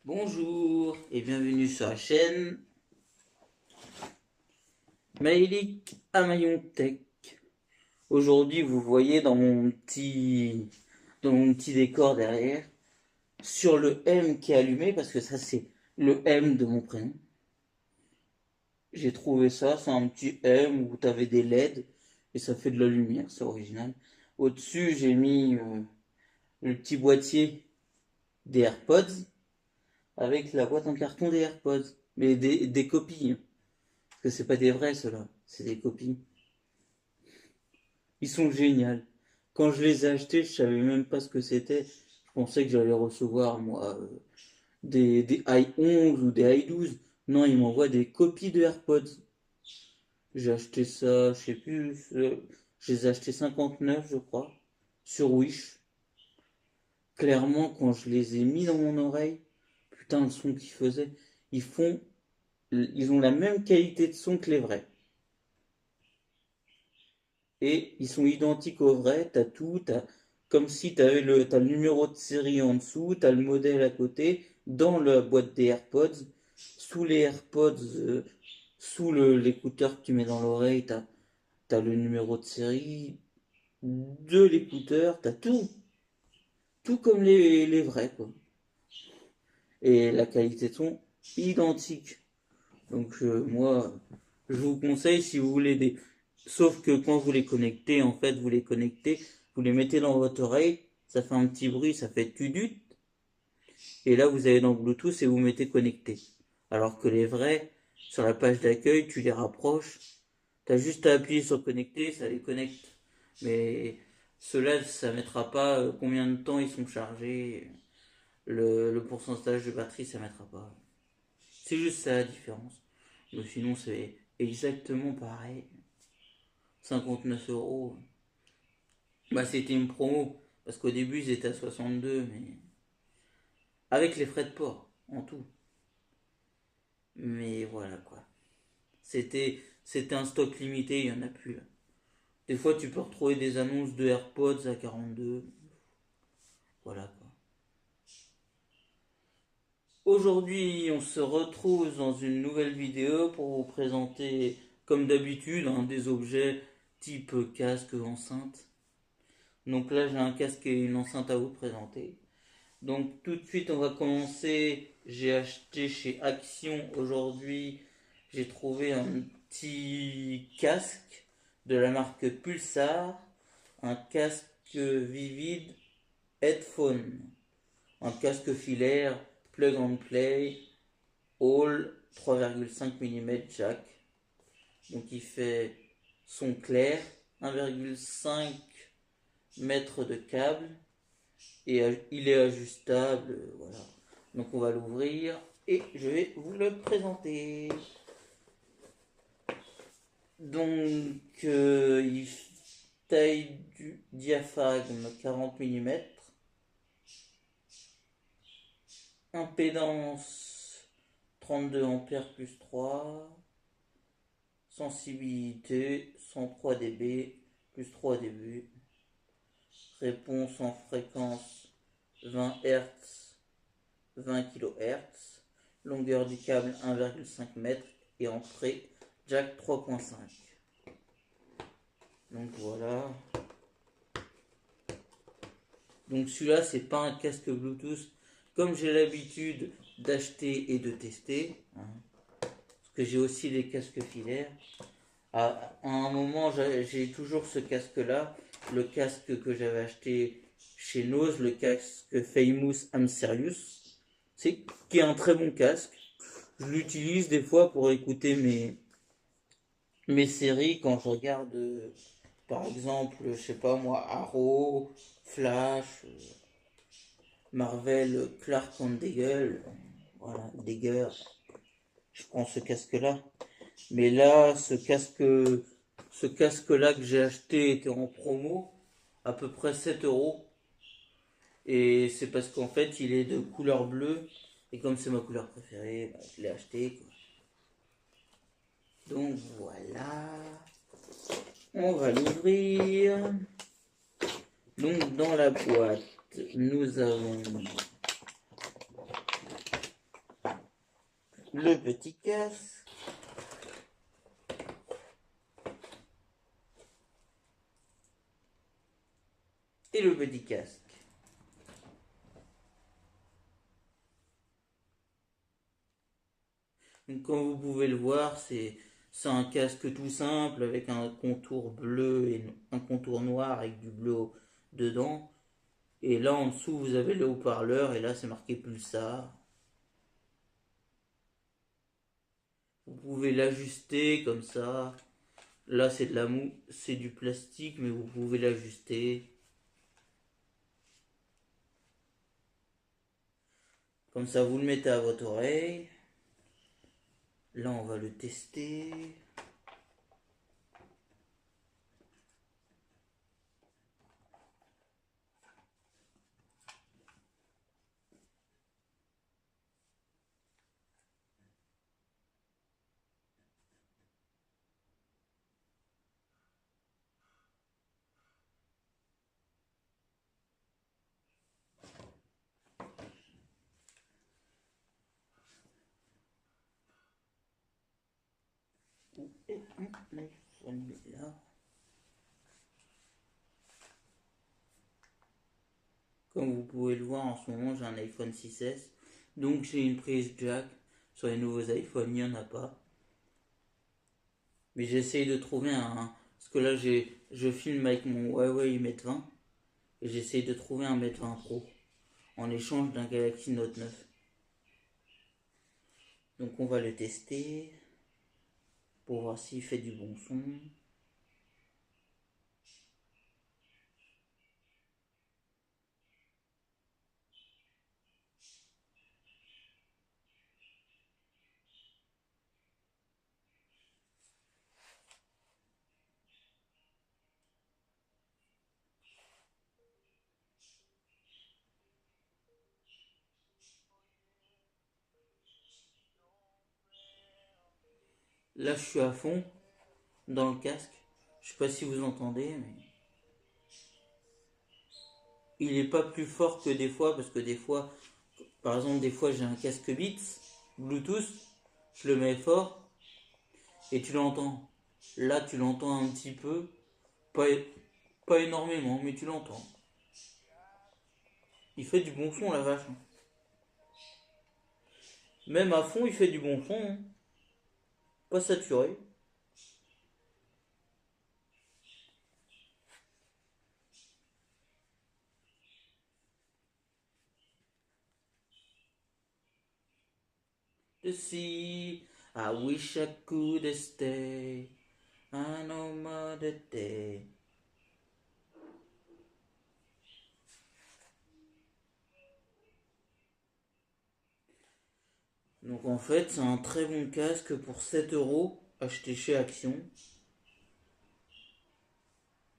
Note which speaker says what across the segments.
Speaker 1: Bonjour et bienvenue sur la chaîne Maïlik Amayon Tech. Aujourd'hui, vous voyez dans mon petit décor derrière, sur le M qui est allumé, parce que ça c'est le M de mon prénom. J'ai trouvé ça, c'est un petit M où tu avais des LED et ça fait de la lumière, c'est original. Au-dessus, j'ai mis le petit boîtier des AirPods avec la boîte en carton des AirPods, mais des copies, hein. Parce que c'est pas des vrais ceux-là, c'est des copies. Ils sont géniaux. Quand je les ai achetés, je savais même pas ce que c'était. Je pensais que j'allais recevoir, moi, des i11 ou des i12. Non, ils m'envoient des copies de AirPods. J'ai acheté ça, je sais plus, je les ai achetés 59, je crois, sur Wish. Clairement, quand je les ai mis dans mon oreille, putain, le son qu'ils faisaient, ils font, ils ont la même qualité de son que les vrais. Et ils sont identiques aux vrais, t'as tout, comme si t'as le numéro de série en dessous, t'as le modèle à côté, dans la boîte des AirPods, sous les AirPods, l'écouteur que tu mets dans l'oreille, t'as le numéro de série de l'écouteur, t'as tout, tout comme les vrais, quoi. Et la qualité de son, identique. Donc moi, je vous conseille si vous voulez des... Sauf que quand vous les connectez, en fait, vous les connectez, vous les mettez dans votre oreille, ça fait un petit bruit, ça fait tudut, et là vous allez dans Bluetooth et vous mettez connecté. Alors que les vrais, sur la page d'accueil, tu les rapproches, t'as juste à appuyer sur connecter, ça les connecte. Mais ceux-là, ça mettra pas combien de temps ils sont chargés, le pourcentage de batterie, ça mettra pas. C'est juste ça la différence. Mais sinon, c'est exactement pareil. 59 euros. Bah, c'était une promo. Parce qu'au début, ils étaient à 62, mais. Avec les frais de port, en tout. Mais voilà quoi. C'était un stock limité, il n'y en a plus là. Des fois, tu peux retrouver des annonces de AirPods à 42. Voilà quoi. Aujourd'hui, on se retrouve dans une nouvelle vidéo pour vous présenter, comme d'habitude, des objets type casque, enceinte. Donc là, j'ai un casque et une enceinte à vous présenter. Donc tout de suite, on va commencer. J'ai acheté chez Action aujourd'hui. J'ai trouvé un petit casque de la marque Pulsar. Un casque Vivid Headphone. Un casque filaire plug and play. All 3,5 mm jack. Donc il fait son clair. 1,5 mètre de câble et il est ajustable, voilà. Donc on va l'ouvrir et je vais vous le présenter. Donc il taille du diaphragme 40 mm, impédance 32 ampères plus 3, sensibilité 103 dB plus 3 dB, réponse en fréquence 20 Hz 20 kHz, longueur du câble 1,5 m et entrée jack 3.5. Donc voilà. Donc celui-là, c'est pas un casque Bluetooth comme j'ai l'habitude d'acheter et de tester, hein. Parce que j'ai aussi des casques filaires. À un moment, j'ai toujours ce casque-là, le casque que j'avais acheté chez Nose, le casque Famous I'm Serious, qui est un très bon casque. Je l'utilise des fois pour écouter mes séries quand je regarde, par exemple, je sais pas moi, Arrow, Flash, Marvel, Clark and Deagle, voilà, Dagger, je prends ce casque-là. Mais là, ce casque-là que j'ai acheté était en promo, à peu près 7 euros. Et c'est parce qu'en fait, il est de couleur bleue. Et comme c'est ma couleur préférée, bah, je l'ai acheté, quoi. Donc voilà. On va l'ouvrir. Donc dans la boîte, nous avons le petit casque. Et le petit casque. Donc, comme vous pouvez le voir, c'est un casque tout simple avec un contour bleu et un contour noir avec du bleu dedans. Et là en dessous vous avez le haut-parleur et là c'est marqué Pulsar. Vous pouvez l'ajuster comme ça. Là c'est c'est du plastique mais vous pouvez l'ajuster. Comme ça vous le mettez à votre oreille. Là on va le tester. Et l'iPhone est là. Comme vous pouvez le voir en ce moment j'ai un iPhone 6S. Donc j'ai une prise jack. Sur les nouveaux iPhones il n'y en a pas. Mais j'essaye de trouver un. Parce que là je filme avec mon Huawei Mate 20. Et j'essaye de trouver un Mate 20 Pro. En échange d'un Galaxy Note 9. Donc on va le tester. Pour voir s'il fait du bon son. Là je suis à fond dans le casque. Je sais pas si vous entendez, mais il est pas plus fort que des fois, parce que des fois, par exemple, des fois j'ai un casque Beats, Bluetooth, je le mets fort et tu l'entends. Là tu l'entends un petit peu, pas, pas énormément, mais tu l'entends. Il fait du bon son la vache. Même à fond il fait du bon son, hein. Pas saturé. To see, I wish I could stay. I know mother day. Donc en fait, c'est un très bon casque pour 7 € acheté chez Action.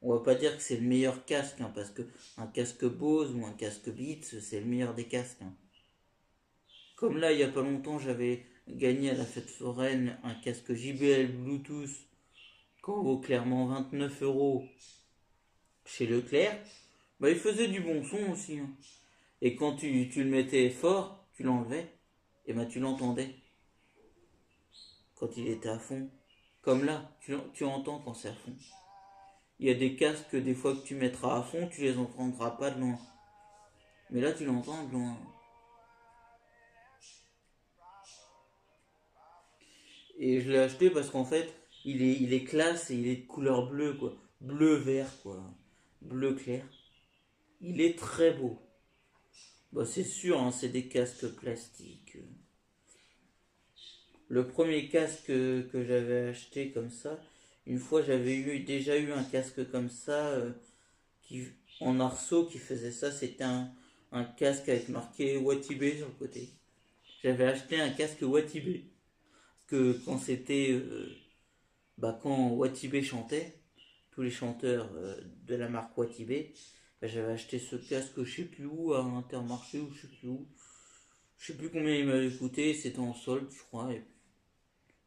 Speaker 1: On va pas dire que c'est le meilleur casque, hein, parce que un casque Bose ou un casque Beats, c'est le meilleur des casques, hein. Comme là, il y a pas longtemps, j'avais gagné à la fête foraine un casque JBL Bluetooth qui vaut clairement 29 € chez Leclerc. Bah, il faisait du bon son aussi, hein. Et quand tu le mettais fort, tu l'enlevais, et bah tu l'entendais quand il était à fond. Comme là, tu entends quand c'est à fond. Il y a des casques, des fois que tu mettras à fond, tu les entendras pas de loin. Mais là, tu l'entends de loin. Et je l'ai acheté parce qu'en fait, il est classe et il est de couleur bleue, quoi. Bleu-vert, quoi. Bleu clair. Il est très beau. Bah, c'est sûr, hein, c'est des casques plastiques. Le premier casque que j'avais acheté comme ça, une fois j'avais déjà eu un casque comme ça, qui, en arceau qui faisait ça. C'était un casque avec marqué Watibé sur le côté. J'avais acheté un casque Watibé. Parce que quand c'était. Quand Watibé chantait, tous les chanteurs de la marque Watibé, bah, j'avais acheté ce casque je sais plus où, à Intermarché ou je sais plus où. Je sais plus combien il m'avait coûté, c'était en solde, je crois. Et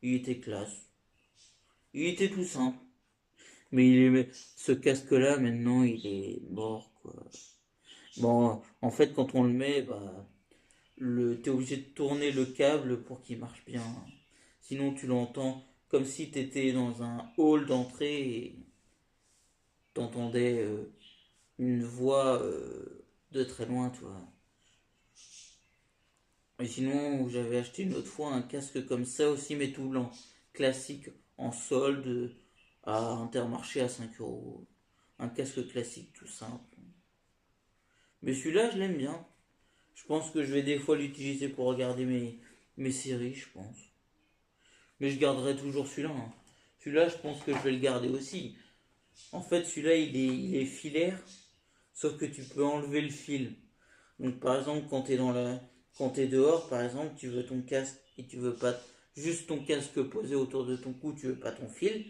Speaker 1: il était classe. Il était tout simple. Mais ce casque-là, maintenant, il est mort, quoi. Bon, en fait, quand on le met, bah, t'es obligé de tourner le câble pour qu'il marche bien. Sinon, tu l'entends comme si tu étais dans un hall d'entrée et t'entendais une voix de très loin, tu vois. Et sinon, j'avais acheté une autre fois un casque comme ça aussi, mais tout blanc, classique, en solde, à Intermarché à 5 euros. Un casque classique, tout simple. Mais celui-là, je l'aime bien. Je pense que je vais des fois l'utiliser pour regarder mes séries, je pense. Mais je garderai toujours celui-là, hein. Celui-là, je pense que je vais le garder aussi. En fait, celui-là, il est filaire, sauf que tu peux enlever le fil. Donc, par exemple, quand t'es dehors, par exemple, tu veux ton casque et tu veux pas juste ton casque posé autour de ton cou, tu veux pas ton fil,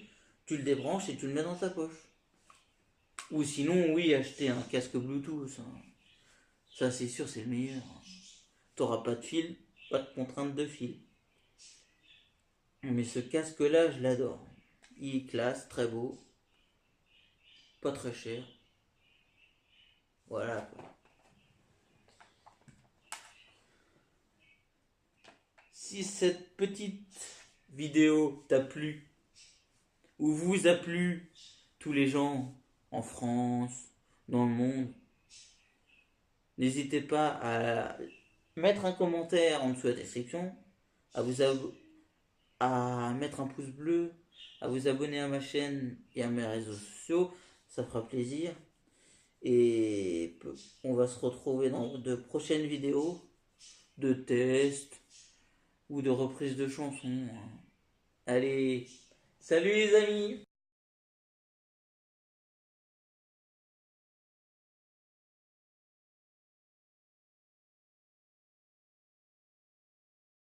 Speaker 1: tu le débranches et tu le mets dans ta poche. Ou sinon, oui, acheter un casque Bluetooth, hein. Ça, c'est sûr, c'est le meilleur. T'auras pas de fil, pas de contrainte de fil. Mais ce casque-là, je l'adore. Il est classe, très beau, pas très cher. Voilà, quoi. Si cette petite vidéo t'a plu, ou vous a plu, tous les gens en France, dans le monde, n'hésitez pas à mettre un commentaire en dessous de la description, à à mettre un pouce bleu, à vous abonner à ma chaîne et à mes réseaux sociaux, ça fera plaisir. Et on va se retrouver dans de prochaines vidéos de tests ou de reprises de chansons. Allez, salut les amis!